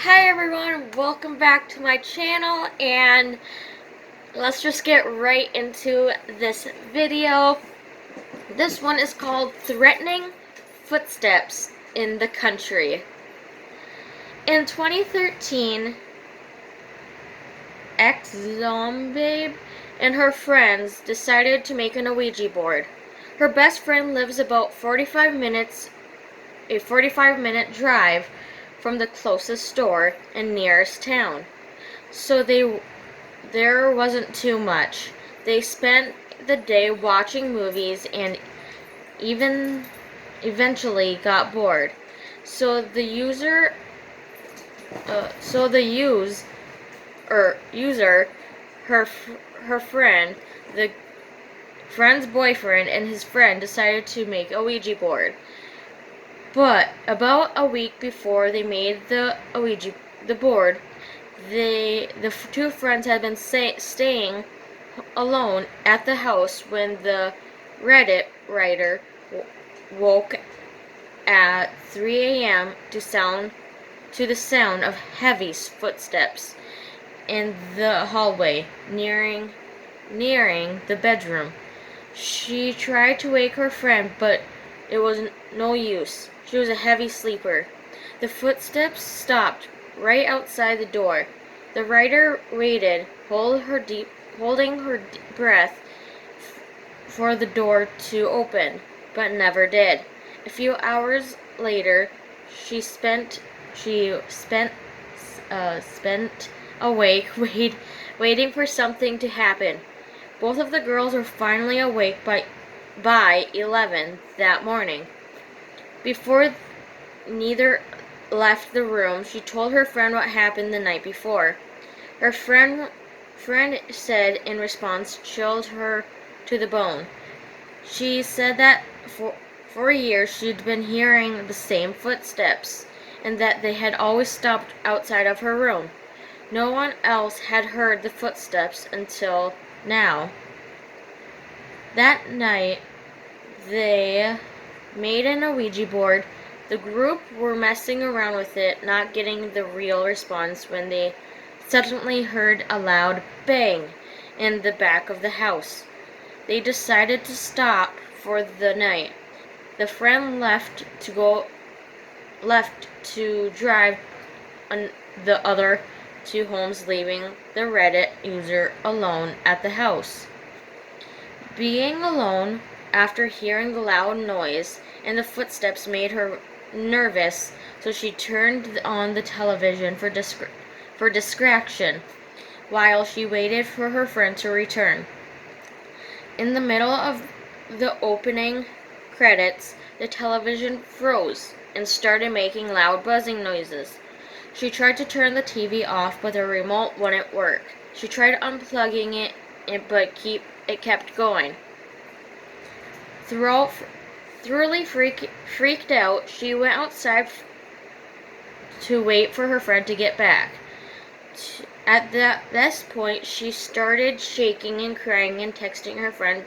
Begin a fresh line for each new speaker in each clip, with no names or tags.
Hi everyone, welcome back to my channel, and let's just get right into this video. This one is called Threatening Footsteps in the Country. In 2013, ex-zombie and her friends decided to make an Ouija board. Her best friend lives about a 45-minute drive from the closest store and nearest town. So there wasn't too much. They spent the day watching movies and even eventually got bored. So the user, her friend, the friend's boyfriend, and his friend decided to make a Ouija board. But about a week before they made the board, the two friends had been staying alone at the house when the Reddit writer woke at 3 a.m. to the sound of heavy footsteps in the hallway nearing the bedroom. She tried to wake her friend, but it was no use. She was a heavy sleeper. The footsteps stopped right outside the door. The writer waited, holding her breath for the door to open, but never did. A few hours later, she spent awake waiting for something to happen. Both of the girls were finally awake by 11 that morning. Before neither left the room, she told her friend what happened the night before. Her friend said in response, chilled her to the bone. She said that for years she'd been hearing the same footsteps, and that they had always stopped outside of her room. No one else had heard the footsteps until now. That night, they made an Ouija board. The group were messing around with it, not getting the real response, when they suddenly heard a loud bang in the back of the house. They decided to stop for the night. The friend left to drive the other two homes, leaving the Reddit user alone at the house. Being alone after hearing the loud noise and the footsteps made her nervous, so she turned on the television for distraction while she waited for her friend to return. In the middle of the opening credits, the television froze and started making loud buzzing noises. She tried to turn the TV off, but the remote wouldn't work. She tried unplugging it, but it kept going. Thoroughly freaked out, she went outside to wait for her friend to get back. At this point, she started shaking and crying and texting her friend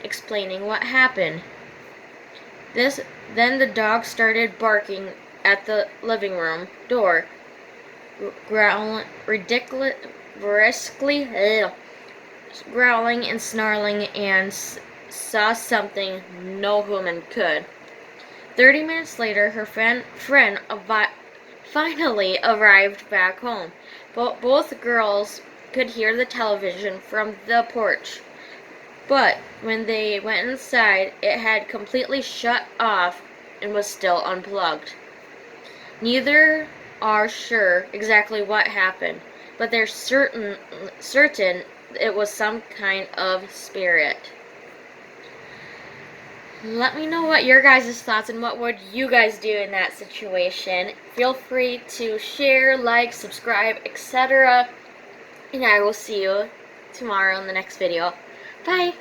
explaining what happened. Then the dog started barking at the living room door, growling growling and snarling, and saw something no human could. 30 minutes later, her friend finally arrived back home. Both girls could hear the television from the porch, but when they went inside, it had completely shut off and was still unplugged. Neither are sure exactly what happened, but they're certain it was some kind of spirit. Let me know what your guys' thoughts and what would you guys do in that situation. Feel free to share, like, subscribe, etc. And I will see you tomorrow in the next video. Bye!